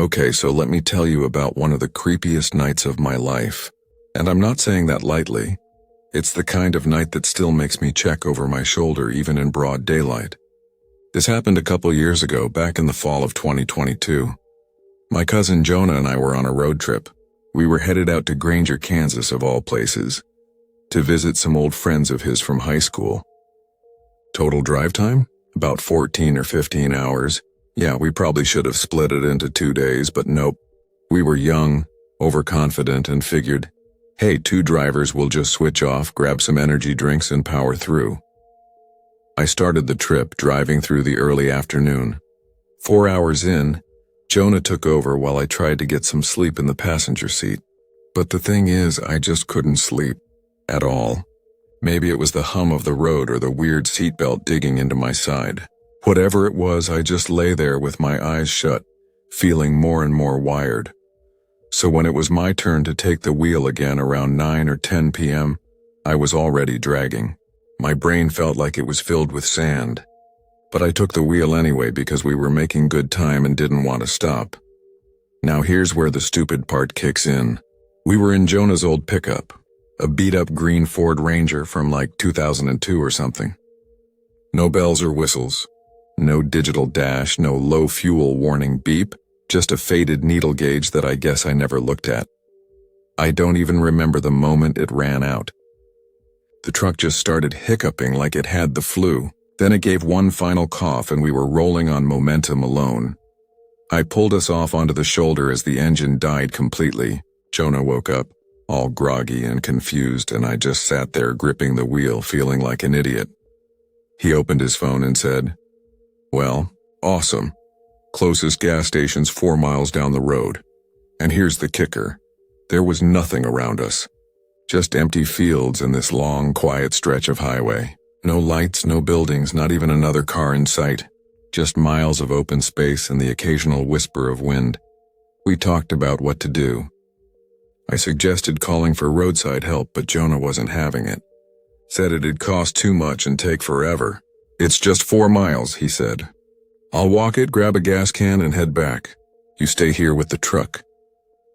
Okay, so let me tell you about one of the creepiest nights of my life. And I'm not saying that lightly. It's the kind of night that still makes me check over my shoulder even in broad daylight. This happened a couple years ago, back in the fall of 2022. My cousin Jonah and I were on a road trip. We were headed out to Granger, Kansas, of all places, to visit some old friends of his from high school. Total drive time? About 14 or 15 hours. Yeah, we probably should have split it into 2 days, but nope. We were young, overconfident, and figured, hey, 2 drivers will just switch off, grab some energy drinks, and power through. I started the trip driving through the early afternoon. 4 hours in, Jonah took over while I tried to get some sleep in the passenger seat. But the thing is, I just couldn't sleep. At all. Maybe it was the hum of the road or the weird seatbelt digging into my side. Whatever it was, I just lay there with my eyes shut, feeling more and more wired. So when it was my turn to take the wheel again around 9 or 10 p.m., I was already dragging. My brain felt like it was filled with sand. But I took the wheel anyway because we were making good time and didn't want to stop. Now here's where the stupid part kicks in. We were in Jonah's old pickup, a beat-up green Ford Ranger from like 2002 or something. No bells or whistles. No digital dash, no low fuel warning beep, just a faded needle gauge that I guess I never looked at. I don't even remember the moment it ran out. The truck just started hiccuping like it had the flu. Then it gave one final cough and we were rolling on momentum alone. I pulled us off onto the shoulder as the engine died completely. Jonah woke up, all groggy and confused, and I just sat there gripping the wheel, feeling like an idiot. He opened his phone and said, "Well, awesome. Closest gas station's 4 miles down the road. And here's the kicker. There was nothing around us. Just empty fields and this long, quiet stretch of highway. No lights, no buildings, not even another car in sight. Just miles of open space and the occasional whisper of wind. We talked about what to do. I suggested calling for roadside help, but Jonah wasn't having it. Said it'd cost too much and take forever. It's just 4 miles, he said. I'll walk it, grab a gas can, and head back. You stay here with the truck.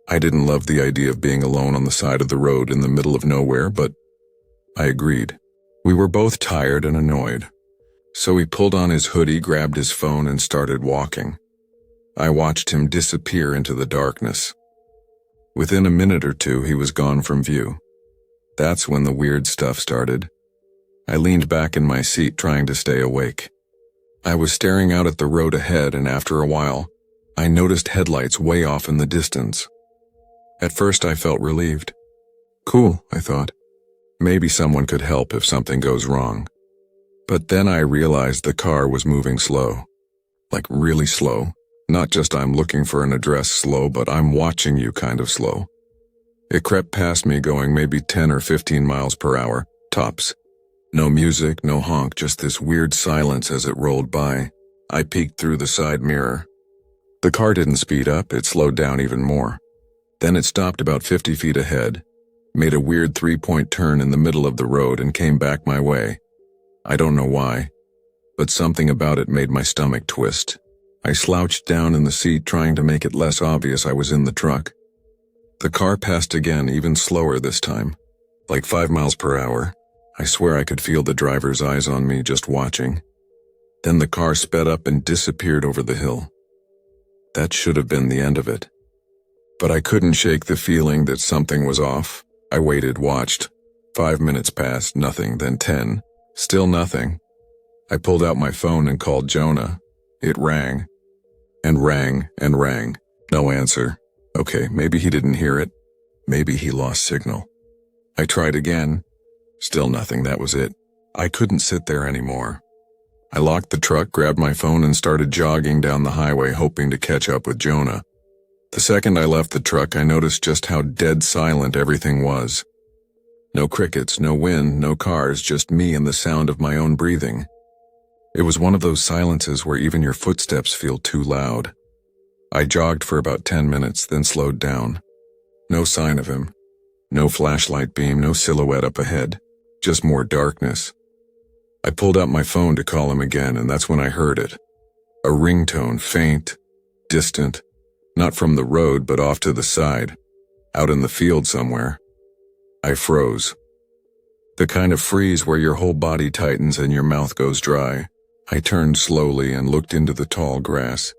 I didn't love the idea of being alone on the side of the road in the middle of nowhere, but I agreed. We were both tired and annoyed. So he pulled on his hoodie, grabbed his phone, and started walking. I watched him disappear into the darkness. Within a minute or two, he was gone from view. That's when the weird stuff started. I leaned back in my seat, trying to stay awake. I was staring out at the road ahead, and after a while, I noticed headlights way off in the distance. At first, I felt relieved. Cool, I thought. Maybe someone could help if something goes wrong. But then I realized the car was moving slow. Like really slow. Not just I'm looking for an address slow, but I'm watching you kind of slow. It crept past me going maybe 10 or 15 miles per hour, tops. No music, no honk, just this weird silence as it rolled by. I peeked through the side mirror. The car didn't speed up, it slowed down even more. Then it stopped about 50 feet ahead, made a weird 3-point turn in the middle of the road and came back my way. I don't know why, but something about it made my stomach twist. I slouched down in the seat, trying to make it less obvious I was in the truck. The car passed again, even slower this time, like 5 miles per hour. I swear I could feel the driver's eyes on me, just watching. Then the car sped up and disappeared over the hill. That should have been the end of it. But I couldn't shake the feeling that something was off. I waited, watched. 5 minutes passed, nothing, then 10. Still nothing. I pulled out my phone and called Jonah. It rang. And rang and rang. No answer. Okay, maybe he didn't hear it. Maybe he lost signal. I tried again. Still nothing, that was it. I couldn't sit there anymore. I locked the truck, grabbed my phone, and started jogging down the highway, hoping to catch up with Jonah. The second I left the truck, I noticed just how dead silent everything was. No crickets, no wind, no cars, just me and the sound of my own breathing. It was one of those silences where even your footsteps feel too loud. I jogged for about 10 minutes, then slowed down. No sign of him. No flashlight beam, no silhouette up ahead. Just more darkness. I pulled out my phone to call him again, and that's when I heard it. A ringtone, faint, distant, Not from the road, but off to the side, out in the field somewhere. I froze. The kind of freeze where your whole body tightens and your mouth goes dry. I turned slowly and looked into the tall grass.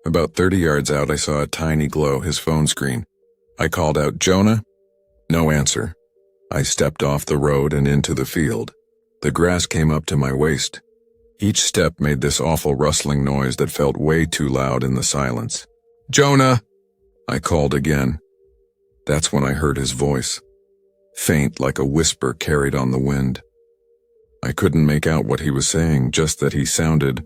About 30 yards out, I saw a tiny glow, his phone screen. I called out, "Jonah?" No answer. I stepped off the road and into the field. The grass came up to my waist. Each step made this awful rustling noise that felt way too loud in the silence. "Jonah!" I called again. That's when I heard his voice. Faint, like a whisper carried on the wind. I couldn't make out what he was saying, just that he sounded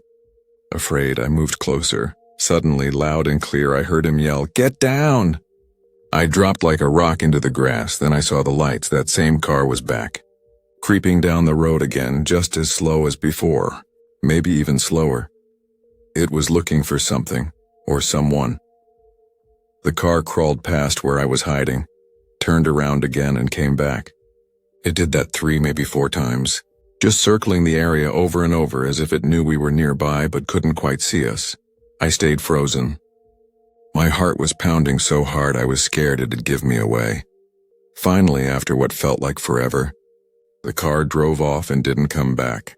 afraid. I moved closer. Suddenly, loud and clear, I heard him yell, "Get down!" I dropped like a rock into the grass. Then I saw the lights. That same car was back, creeping down the road again, just as slow as before, maybe even slower. It was looking for something, or someone. The car crawled past where I was hiding, turned around again and came back. It did that 3, maybe 4 times, just circling the area over and over as if it knew we were nearby but couldn't quite see us. I stayed frozen. My heart was pounding so hard I was scared it'd give me away. Finally, after what felt like forever, the car drove off and didn't come back.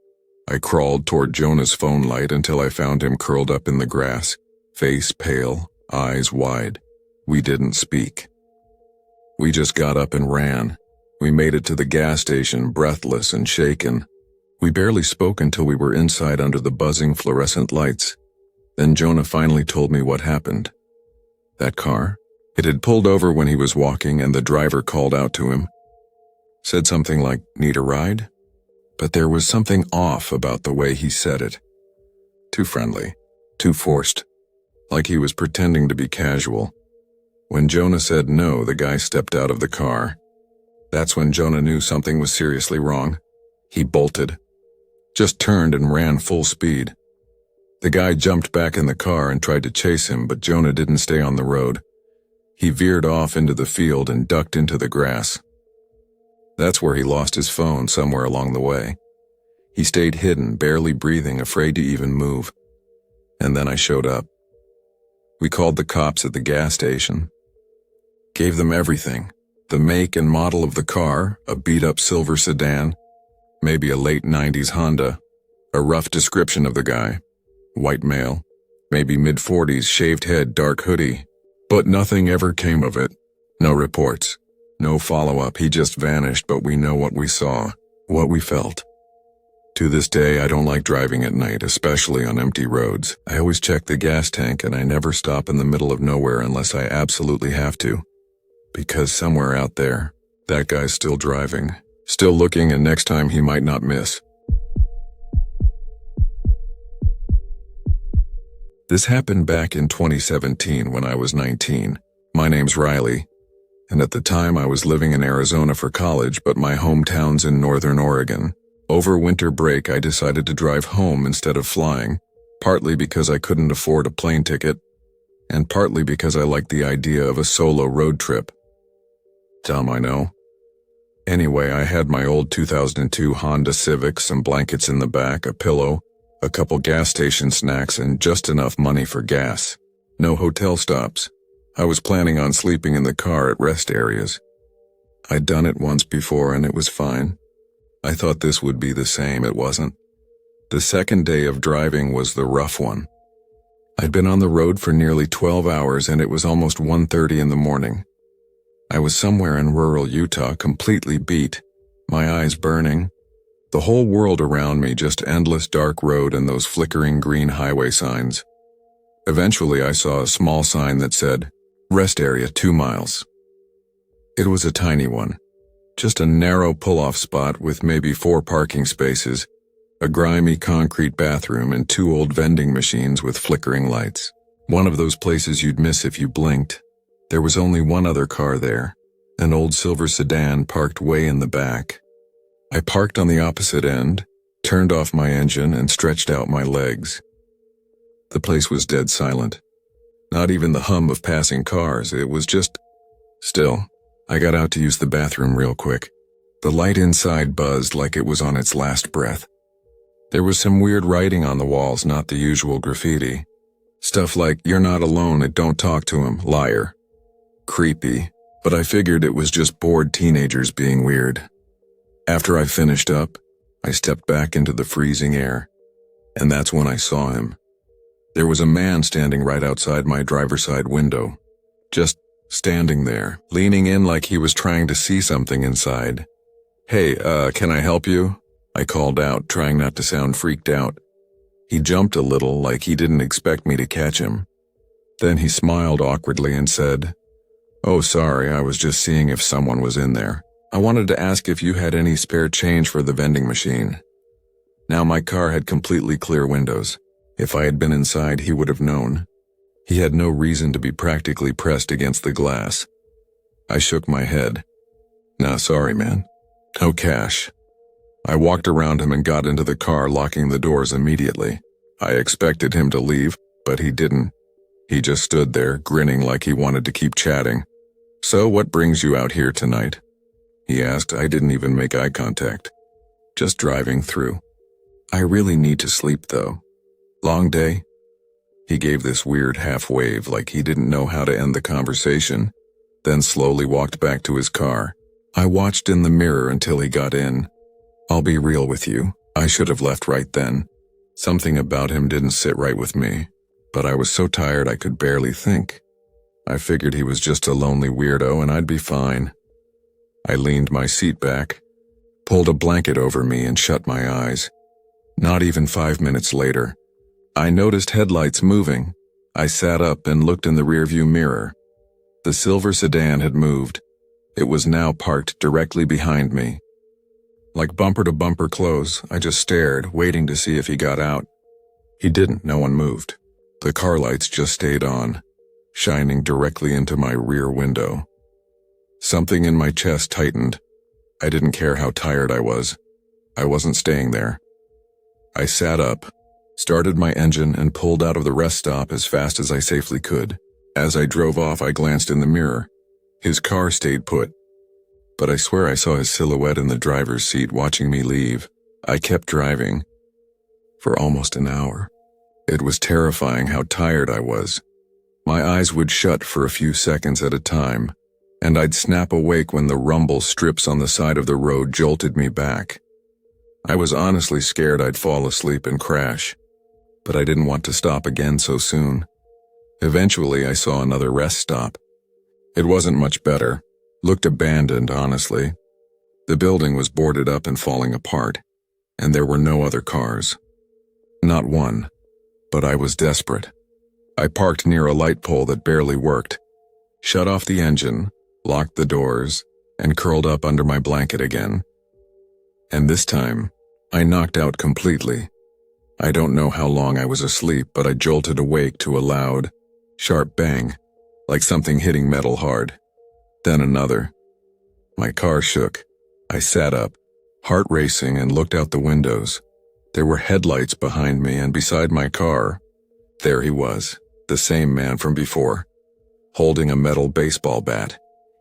I crawled toward Jonah's phone light until I found him curled up in the grass, face pale, eyes wide. We didn't speak. We just got up and ran. We made it to the gas station, breathless and shaken. We barely spoke until we were inside under the buzzing fluorescent lights. Then Jonah finally told me what happened. That car? It had pulled over when he was walking and the driver called out to him. Said something like, "Need a ride?" But there was something off about the way he said it. Too friendly, too forced, like he was pretending to be casual. When Jonah said no, the guy stepped out of the car. That's when Jonah knew something was seriously wrong. He bolted, just turned and ran full speed. The guy jumped back in the car and tried to chase him, but Jonah didn't stay on the road. He veered off into the field and ducked into the grass. That's where he lost his phone, somewhere along the way. He stayed hidden, barely breathing, afraid to even move. And then I showed up. We called the cops at the gas station. Gave them everything. The make and model of the car, a beat-up silver sedan, maybe a late 90s Honda, a rough description of the guy. White male, maybe mid-40s, shaved head, dark hoodie. But nothing ever came of it. No reports. No follow-up. He just vanished, but we know what we saw, what we felt. To this day, I don't like driving at night, especially on empty roads. I always check the gas tank and I never stop in the middle of nowhere unless I absolutely have to. Because somewhere out there, that guy's still driving, still looking, and next time he might not miss. This happened back in 2017 when I was 19. My name's Riley, and at the time I was living in Arizona for college, but my hometown's in Northern Oregon. Over winter break, I decided to drive home instead of flying, partly because I couldn't afford a plane ticket, and partly because I liked the idea of a solo road trip. Dumb, I know. Anyway, I had my old 2002 Honda Civic, some blankets in the back, a pillow, a couple gas station snacks, and just enough money for gas. No hotel stops. I was planning on sleeping in the car at rest areas. I'd done it once before and it was fine. I thought this would be the same. It wasn't. The second day of driving was the rough one. I'd been on the road for nearly 12 hours and it was almost 1:30 in the morning. I was somewhere in rural Utah, completely beat, my eyes burning. The whole world around me, just endless dark road and those flickering green highway signs. Eventually I saw a small sign that said, "Rest area 2 miles." It was a tiny one, just a narrow pull-off spot with maybe 4 parking spaces, a grimy concrete bathroom, and 2 old vending machines with flickering lights. One of those places you'd miss if you blinked. There was only one other car there, an old silver sedan parked way in the back. I parked on the opposite end, turned off my engine, and stretched out my legs. The place was dead silent. Not even the hum of passing cars. It was just still. I got out to use the bathroom real quick. The light inside buzzed like it was on its last breath. There was some weird writing on the walls, not the usual graffiti. Stuff like, "You're not alone and don't talk to him, liar." Creepy, but I figured it was just bored teenagers being weird. After I finished up, I stepped back into the freezing air, and that's when I saw him. There was a man standing right outside my driver's side window, just standing there, leaning in like he was trying to see something inside. "Hey, can I help you?" I called out, trying not to sound freaked out. He jumped a little, like he didn't expect me to catch him. Then he smiled awkwardly and said, "Oh, sorry, I was just seeing if someone was in there. I wanted to ask if you had any spare change for the vending machine." Now my car had completely clear windows. If I had been inside, he would have known. He had no reason to be practically pressed against the glass. I shook my head. "Nah, sorry, man. No cash." I walked around him and got into the car, locking the doors immediately. I expected him to leave, but he didn't. He just stood there, grinning like he wanted to keep chatting. "So what brings you out here tonight?" he asked. I didn't even make eye contact. "Just driving through. I really need to sleep, though." "Long day?" He gave this weird half wave like he didn't know how to end the conversation, then slowly walked back to his car. I watched in the mirror until he got in. I'll be real with you, I should have left right then. Something about him didn't sit right with me, but I was so tired I could barely think. I figured he was just a lonely weirdo and I'd be fine. I leaned my seat back, pulled a blanket over me and shut my eyes. Not even 5 minutes later, I noticed headlights moving. I sat up and looked in the rearview mirror. The silver sedan had moved. It was now parked directly behind me. Like bumper to bumper close, I just stared, waiting to see if he got out. He didn't. No one moved. The car lights just stayed on, shining directly into my rear window. Something in my chest tightened. I didn't care how tired I was. I wasn't staying there. I sat up, started my engine, and pulled out of the rest stop as fast as I safely could. As I drove off, I glanced in the mirror. His car stayed put, but I swear I saw his silhouette in the driver's seat watching me leave. I kept driving for almost an hour. It was terrifying how tired I was. My eyes would shut for a few seconds at a time, and I'd snap awake when the rumble strips on the side of the road jolted me back. I was honestly scared I'd fall asleep and crash, but I didn't want to stop again so soon. Eventually, I saw another rest stop. It wasn't much better. Looked abandoned, honestly. The building was boarded up and falling apart, and there were no other cars. Not one, but I was desperate. I parked near a light pole that barely worked, shut off the engine, locked the doors, and curled up under my blanket again. And this time, I knocked out completely. I don't know how long I was asleep, but I jolted awake to a loud, sharp bang, like something hitting metal hard. Then another. My car shook. I sat up, heart racing, and looked out the windows. There were headlights behind me, and beside my car, there he was, the same man from before, holding a metal baseball bat.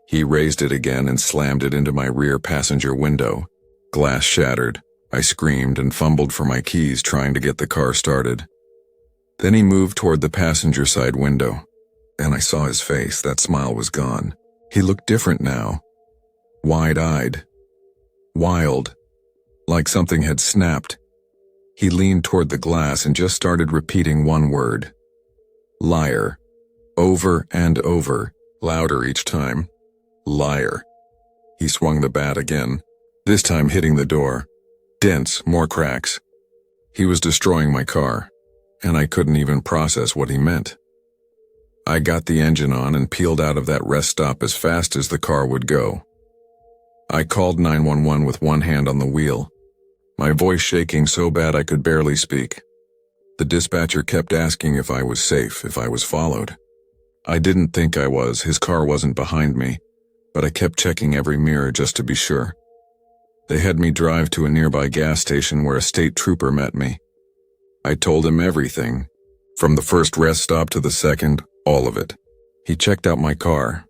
He raised it again and slammed it into my rear passenger window. Glass shattered. I screamed and fumbled for my keys, trying to get the car started. Then he moved toward the passenger side window, and I saw his face. That smile was gone. He looked different now. Wide-eyed. Wild. Like something had snapped. He leaned toward the glass and just started repeating one word. Liar. Over and over, louder each time. Liar. He swung the bat again, this time hitting the door. Dents, more cracks. He was destroying my car, and I couldn't even process what he meant. I got the engine on and peeled out of that rest stop as fast as the car would go. I called 911 with one hand on the wheel, my voice shaking so bad I could barely speak. The dispatcher kept asking if I was safe, if I was followed. I didn't think I was. His car wasn't behind me, but I kept checking every mirror just to be sure. They had me drive to a nearby gas station where a state trooper met me. I told him everything, from the first rest stop to the second, all of it. He checked out my car.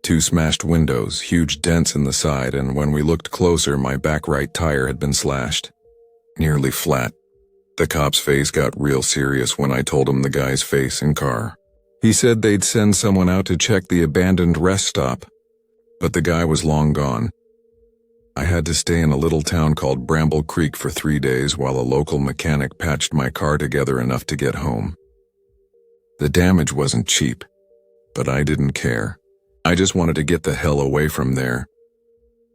2 smashed windows, huge dents in the side, and when we looked closer, my back right tire had been slashed. Nearly flat. The cop's face got real serious when I told him the guy's face and car. He said they'd send someone out to check the abandoned rest stop, but the guy was long gone. I had to stay in a little town called Bramble Creek for 3 days while a local mechanic patched my car together enough to get home. The damage wasn't cheap, but I didn't care. I just wanted to get the hell away from there.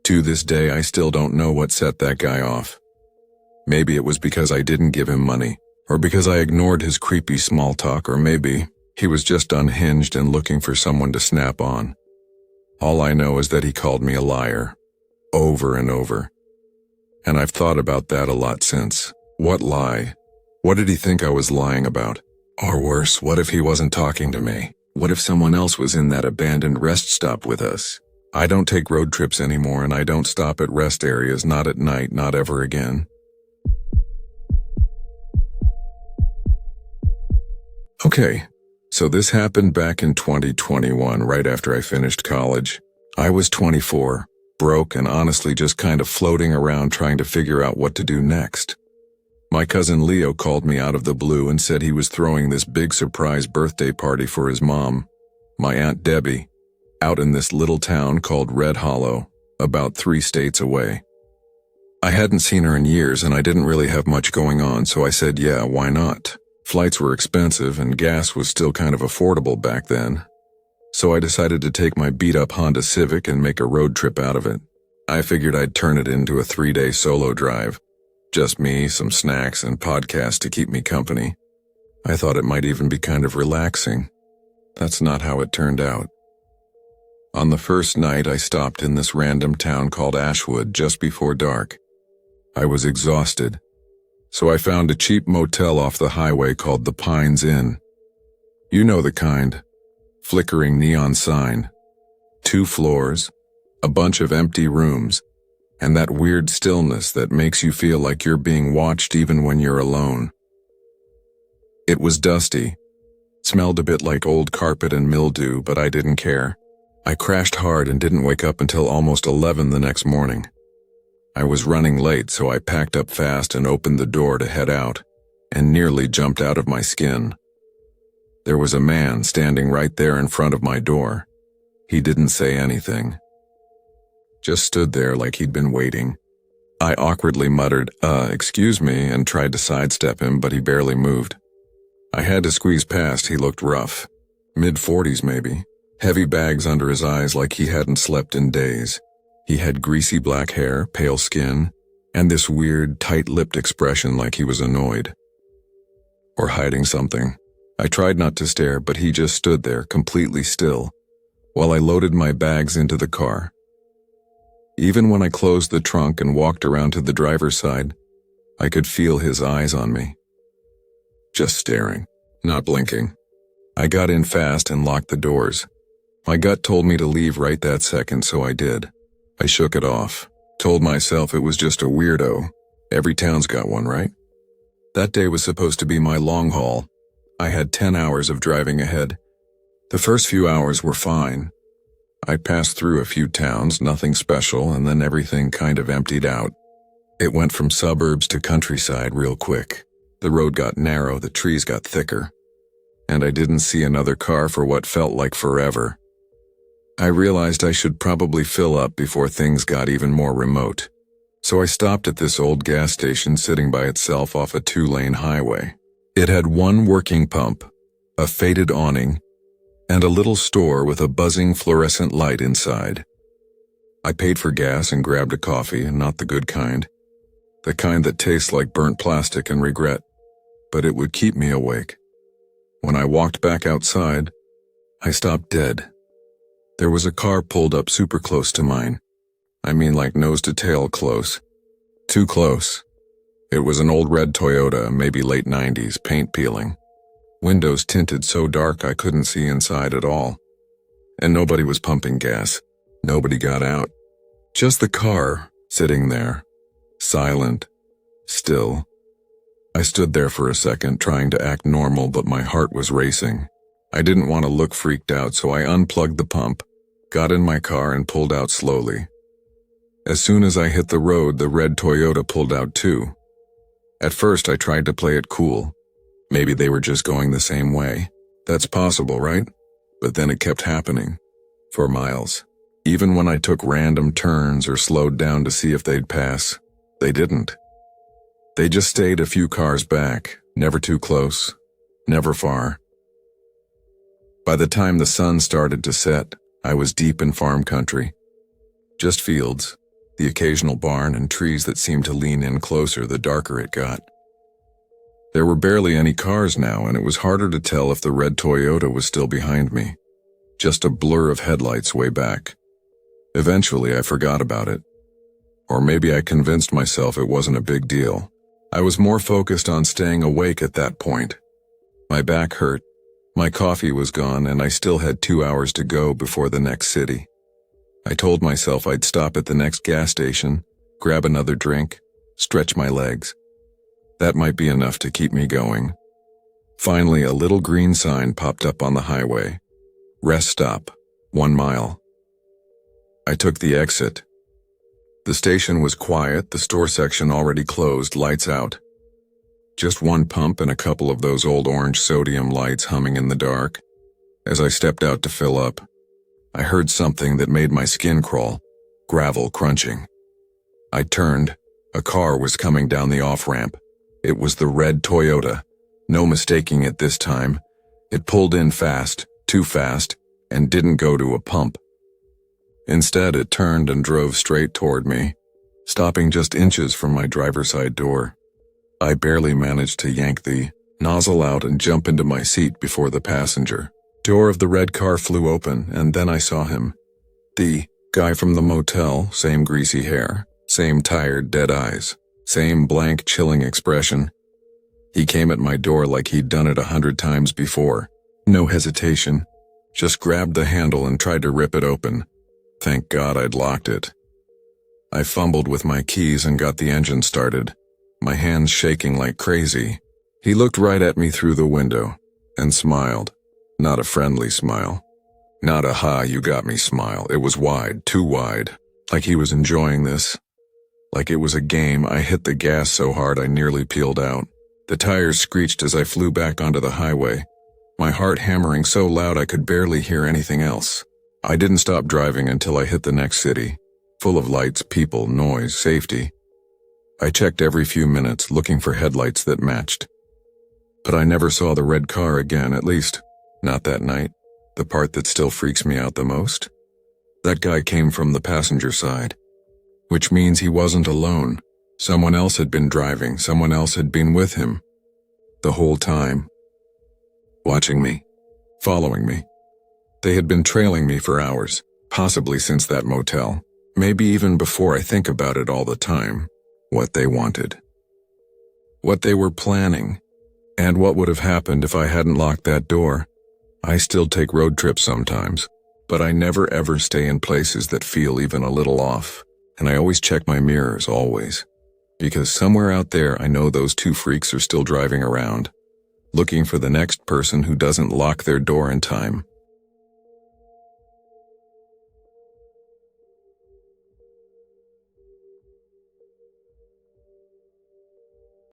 To this day, I still don't know what set that guy off. Maybe it was because I didn't give him money, or because I ignored his creepy small talk, or maybe he was just unhinged and looking for someone to snap on. All I know is that he called me a liar, over and over. And I've thought about that a lot since. What lie? What did he think I was lying about? Or worse, what if he wasn't talking to me? What if someone else was in that abandoned rest stop with us? I don't take road trips anymore, and I don't stop at rest areas, not at night, not ever again. Okay, so this happened back in 2021, right after I finished college. I was 24, broke, and honestly just kind of floating around trying to figure out what to do next. My cousin Leo called me out of the blue and said he was throwing this big surprise birthday party for his mom, my Aunt Debbie, out in this little town called Red Hollow, about 3 states away. I hadn't seen her in years and I didn't really have much going on, so I said, yeah, why not? Flights were expensive and gas was still kind of affordable back then. So I decided to take my beat-up Honda Civic and make a road trip out of it. I figured I'd turn it into a 3-day solo drive. Just me, some snacks, and podcasts to keep me company. I thought it might even be kind of relaxing. That's not how it turned out. On the first night, I stopped in this random town called Ashwood just before dark. I was exhausted, so I found a cheap motel off the highway called the Pines Inn. You know the kind. Flickering neon sign. 2 floors, a bunch of empty rooms, and that weird stillness that makes you feel like you're being watched even when you're alone. It was dusty, smelled a bit like old carpet and mildew, but I didn't care. I crashed hard and didn't wake up until almost 11 the next morning. I was running late, so I packed up fast and opened the door to head out, and nearly jumped out of my skin. There was a man standing right there in front of my door. He didn't say anything. Just stood there like he'd been waiting. I awkwardly muttered, excuse me, and tried to sidestep him, but he barely moved. I had to squeeze past. He looked rough. Mid-40s maybe. Heavy bags under his eyes like he hadn't slept in days. He had greasy black hair, pale skin, and this weird, tight-lipped expression like he was annoyed. Or hiding something. I tried not to stare, but he just stood there, completely still, while I loaded my bags into the car. Even when I closed the trunk and walked around to the driver's side, I could feel his eyes on me. Just staring, not blinking. I got in fast and locked the doors. My gut told me to leave right that second, so I did. I shook it off, told myself it was just a weirdo. Every town's got one, right? That day was supposed to be my long haul. I had 10 hours of driving ahead. The first few hours were fine. I passed through a few towns, nothing special, and then everything kind of emptied out. It went from suburbs to countryside real quick. The road got narrow, the trees got thicker, and I didn't see another car for what felt like forever. I realized I should probably fill up before things got even more remote. So I stopped at this old gas station sitting by itself off a 2-lane highway. It had one working pump, a faded awning, and a little store with a buzzing fluorescent light inside. I paid for gas and grabbed a coffee, and not the good kind. The kind that tastes like burnt plastic and regret, but it would keep me awake. When I walked back outside, I stopped dead. There was a car pulled up super close to mine. I mean like nose to tail close. Too close. It was an old red Toyota, maybe late 90s, paint peeling. Windows tinted so dark I couldn't see inside at all. And nobody was pumping gas. Nobody got out. Just the car, sitting there. Silent. Still. I stood there for a second, trying to act normal, but my heart was racing. I didn't want to look freaked out, so I unplugged the pump, got in my car, and pulled out slowly. As soon as I hit the road, the red Toyota pulled out too. At first, I tried to play it cool. Maybe they were just going the same way. That's possible, right? But then it kept happening. For miles. Even when I took random turns or slowed down to see if they'd pass, they didn't. They just stayed a few cars back, never too close, never far. By the time the sun started to set, I was deep in farm country. Just fields, the occasional barn and trees that seemed to lean in closer the darker it got. There were barely any cars now, and it was harder to tell if the red Toyota was still behind me. Just a blur of headlights way back. Eventually, I forgot about it. Or maybe I convinced myself it wasn't a big deal. I was more focused on staying awake at that point. My back hurt, my coffee was gone, and I still had 2 hours to go before the next city. I told myself I'd stop at the next gas station, grab another drink, stretch my legs. That might be enough to keep me going. Finally, a little green sign popped up on the highway. Rest stop, 1 mile. I took the exit. The station was quiet, the store section already closed, lights out. Just one pump and a couple of those old orange sodium lights humming in the dark. As I stepped out to fill up, I heard something that made my skin crawl, gravel crunching. I turned. A car was coming down the off-ramp. It was the red Toyota. No mistaking it this time. It pulled in fast, too fast, and didn't go to a pump. Instead, it turned and drove straight toward me, stopping just inches from my driver's side door. I barely managed to yank the nozzle out and jump into my seat before the passenger door of the red car flew open, and then I saw him. The guy from the motel, same greasy hair, same tired, dead eyes, same blank, chilling expression. He came at my door like he'd done it 100 times before. No hesitation. Just grabbed the handle and tried to rip it open. Thank God I'd locked it. I fumbled with my keys and got the engine started, my hands shaking like crazy. He looked right at me through the window and smiled. Not a friendly smile. Not a "ha, you got me" smile. It was wide, too wide, like he was enjoying this. Like it was a game. I hit the gas so hard I nearly peeled out. The tires screeched as I flew back onto the highway, my heart hammering so loud I could barely hear anything else. I didn't stop driving until I hit the next city, full of lights, people, noise, safety. I checked every few minutes, looking for headlights that matched. But I never saw the red car again, at least, not that night. The part that still freaks me out the most? That guy came from the passenger side, which means he wasn't alone. Someone else had been driving, someone else had been with him. The whole time. Watching me. Following me. They had been trailing me for hours, possibly since that motel. Maybe even before. I think about it all the time. What they wanted. What they were planning. And what would have happened if I hadn't locked that door. I still take road trips sometimes, but I never ever stay in places that feel even a little off. And I always check my mirrors, always. Because somewhere out there I know those two freaks are still driving around, looking for the next person who doesn't lock their door in time.